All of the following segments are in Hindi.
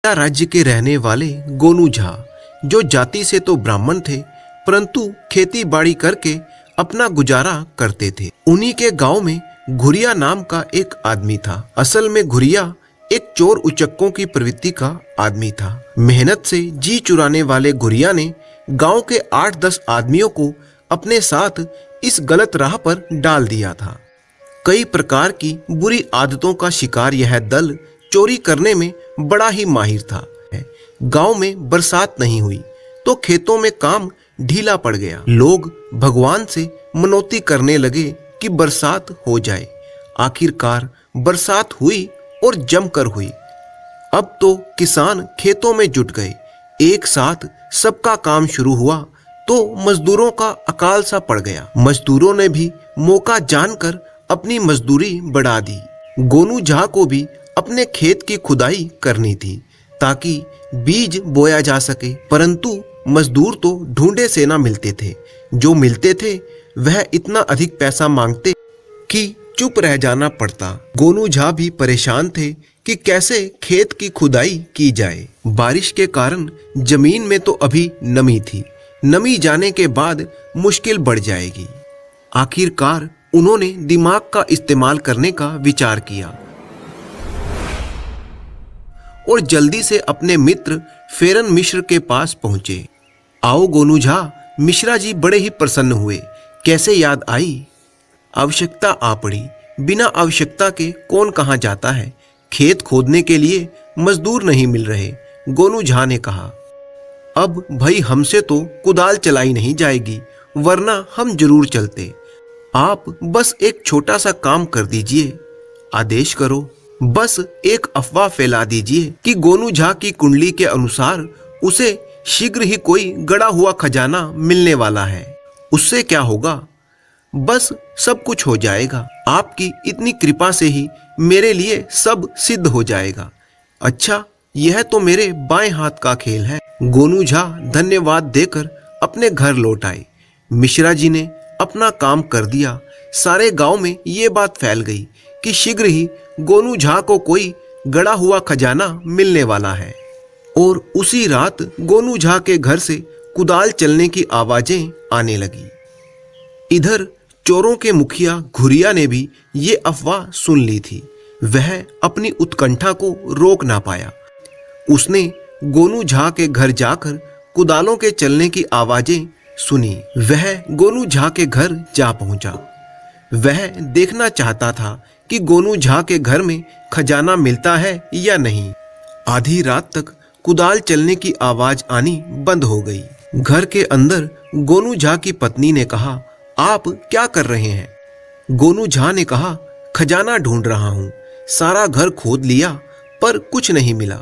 राज्य के रहने वाले गोनू झा, जो जाति से तो ब्राह्मण थे परंतु खेती बाड़ी करके अपना गुजारा करते थे। उन्हीं के गांव में घुरिया नाम का एक आदमी था। असल में घुरिया एक चोर उचक्कों की प्रवृत्ति का आदमी था। मेहनत से जी चुराने वाले घुरिया ने गांव के 8-10 आदमियों को अपने साथ इस गलत राह पर डाल दिया था। कई प्रकार की बुरी आदतों का शिकार यह दल चोरी करने में बड़ा ही माहिर था। गांव में बरसात नहीं हुई तो खेतों में काम ढीला पड़ गया। लोग भगवान से मनौती करने लगे कि बरसात हो जाए। आखिरकार बरसात हुई और जमकर हुई। अब तो किसान खेतों में जुट गए। एक साथ सबका काम शुरू हुआ तो मजदूरों का अकाल सा पड़ गया। मजदूरों ने भी मौका जानकर अपनी मजदूरी बढ़ा दी। गोनू झा को भी अपने खेत की खुदाई करनी थी ताकि बीज बोया जा सके, परंतु मजदूर तो ढूंढे से ना मिलते थे। जो मिलते थे वह इतना अधिक पैसा मांगते कि चुप रह जाना पड़ता। गोनू झा भी परेशान थे कि कैसे खेत की खुदाई की जाए। बारिश के कारण जमीन में तो अभी नमी थी। नमी जाने के बाद मुश्किल बढ़ जाएगी। आखिरकार उन्होंने दिमाग का इस्तेमाल करने का विचार किया और जल्दी से अपने मित्र फेरन मिश्र के पास पहुंचे। आओ गोनू झा, मिश्रा जी बड़े ही प्रसन्न हुए। कैसे याद आई? आवश्यकता आ पड़ी। बिना आवश्यकता के कौन कहाँ जाता है। खेत खोदने के लिए मजदूर नहीं मिल रहे। गोनू झा ने कहा, अब भाई हमसे तो कुदाल चलाई नहीं जाएगी, वरना हम जरूर चलते। आप बस एक छोटा सा काम कर दीजिए। आदेश करो। बस एक अफवाह फैला दीजिए कि गोनू झा की कुंडली के अनुसार उसे शीघ्र ही कोई गड़ा हुआ खजाना मिलने वाला है। उससे क्या होगा? बस सब कुछ हो जाएगा। आपकी इतनी कृपा से ही मेरे लिए सब सिद्ध हो जाएगा। अच्छा, यह तो मेरे बाएं हाथ का खेल है। गोनू झा धन्यवाद देकर अपने घर लौट आए। मिश्रा जी ने अपना काम कर दिया। सारे गांव में ये बात फैल गई कि शीघ्र ही गोनू झा को कोई गड़ा हुआ खजाना मिलने वाला है। और उसी रात गोनू झा के घर से कुदाल चलने की आवाजें आने लगी। इधर चोरों के मुखिया घुरिया ने भी ये अफवाह सुन ली थी। वह अपनी उत्कंठा को रोक ना पाया। उसने गोनू झा के घर जाकर कुदालों के चलने की आवाजें सुनी। वह गोनू झा के घर जा पहुंचा। वह देखना चाहता था कि गोनू झा के घर में खजाना मिलता है या नहीं। आधी रात तक कुदाल चलने की आवाज आनी बंद हो गई। घर के अंदर गोनू झा की पत्नी ने कहा, आप क्या कर रहे हैं? गोनू झा ने कहा, खजाना ढूंढ रहा हूं। सारा घर खोद लिया पर कुछ नहीं मिला।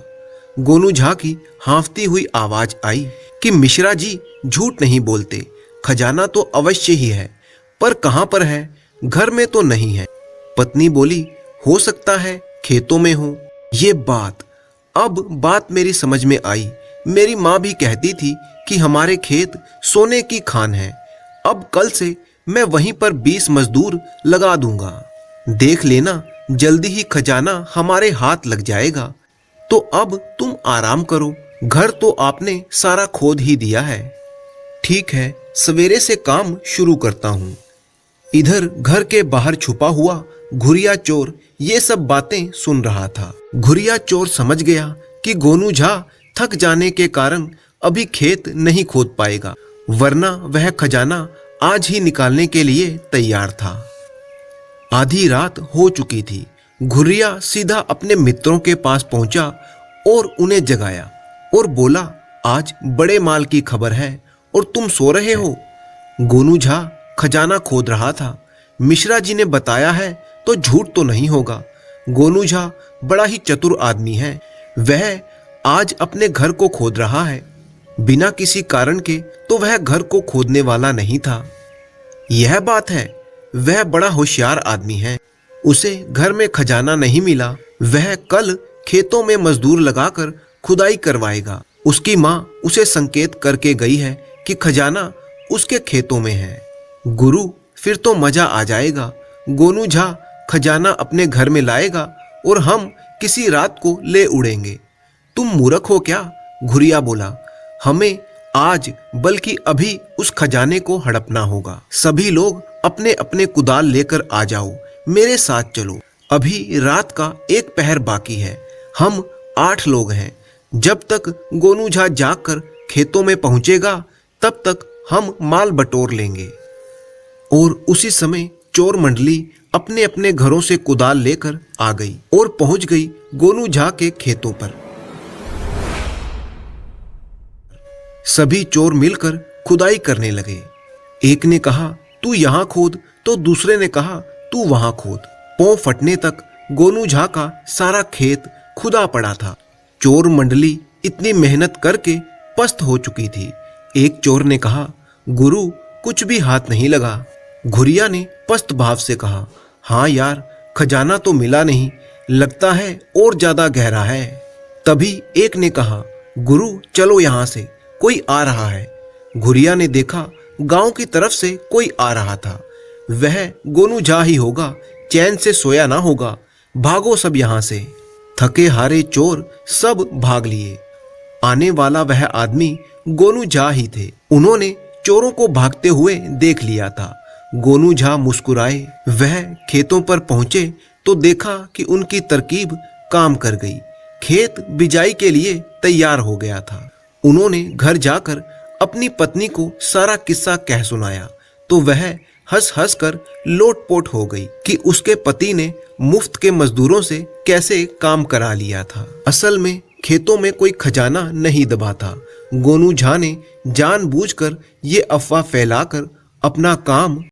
गोनू झा की हांफती हुई आवाज आई कि मिश्रा जी झूठ नहीं बोलते, खजाना तो अवश्य ही है, पर कहां पर है? घर में तो नहीं है। पत्नी बोली, हो सकता है खेतों में हो। ये अब बात मेरी समझ में आई। मेरी माँ भी कहती थी कि हमारे खेत सोने की खान है। अब कल से मैं वहीं पर 20 मजदूर लगा दूंगा। देख लेना, जल्दी ही खजाना हमारे हाथ लग जाएगा। तो अब तुम आराम करो। घर तो आपने सारा खोद ही दिया है। ठीक है, सवेरे से काम शुरू करता हूँ। इधर घर के बाहर छुपा हुआ घुरिया चोर ये सब बातें सुन रहा था। घुरिया चोर समझ गया कि गोनू झा थक जाने के कारण अभी खेत नहीं खोद पाएगा, वरना वह खजाना आज ही निकालने के लिए तैयार था। आधी रात हो चुकी थी। घुरिया सीधा अपने मित्रों के पास पहुंचा और उन्हें जगाया और बोला, आज बड़े माल की खबर है और तुम सो रहे हो। गोनू झा खजाना खोद रहा था। मिश्रा जी ने बताया है तो झूठ तो नहीं होगा। गोनू झा बड़ा ही चतुर आदमी है। वह आज अपने घर को खोद रहा है। बिना किसी कारण के तो वह घर को खोदने वाला नहीं था। यह बात है, वह बड़ा होशियार आदमी है। उसे घर में खजाना नहीं मिला। वह कल खेतों में मजदूर लगाकर खुदाई करवाएगा। उसकी माँ उसे संकेत करके गई है कि खजाना उसके खेतों में है। गुरु, फिर तो मजा आ जाएगा। गोनू झा खजाना अपने घर में लाएगा और हम किसी रात को ले उड़ेंगे। तुम मूर्ख हो क्या? घुरिया बोला। हमें आज बल्कि अभी उस खजाने को हड़पना होगा। सभी लोग अपने अपने कुदाल लेकर आ जाओ, मेरे साथ चलो। अभी रात का एक पहर बाकी है। हम 8 लोग हैं। जब तक गोनू झा जाकर खेतों में पहुंचेगा तब तक हम माल बटोर लेंगे। और उसी समय चोर मंडली अपने अपने घरों से कुदाल लेकर आ गई और पहुंच गई गोनू झा के खेतों पर। सभी चोर मिलकर खुदाई करने लगे। एक ने कहा तू यहां खोद, तो दूसरे ने कहा तू वहां खोद। पांव फटने तक गोनू झा का सारा खेत खुदा पड़ा था। चोर मंडली इतनी मेहनत करके पस्त हो चुकी थी। एक चोर ने कहा गुरु कुछ भी हाथ नहीं लगा। घुरिया ने पस्त भाव से कहा हाँ यार, खजाना तो मिला नहीं, लगता है और ज्यादा गहरा है। तभी एक ने कहा गुरु चलो यहां से, कोई आ रहा है। घुरिया ने देखा गांव की तरफ से कोई आ रहा था। वह गोनू झा ही होगा, चैन से सोया ना होगा। भागो सब यहां से। थके हारे चोर सब भाग लिए। आने वाला वह आदमी गोनू झा ही थे। उन्होंने चोरों को भागते हुए देख लिया था। गोनू झा मुस्कुराए। वह खेतों पर पहुंचे तो देखा कि उनकी तरकीब काम कर गई। खेत बिजाई के लिए तैयार हो गया था। उन्होंने घर जाकर अपनी पत्नी को सारा किस्सा कह सुनाया तो वह हंस हंस कर लोटपोट हो गई कि उसके पति ने मुफ्त के मजदूरों से कैसे काम करा लिया था। असल में खेतों में कोई खजाना नहीं दबा था। गोनू झा ने जानबूझकर ये अफवाह फैलाकर अपना काम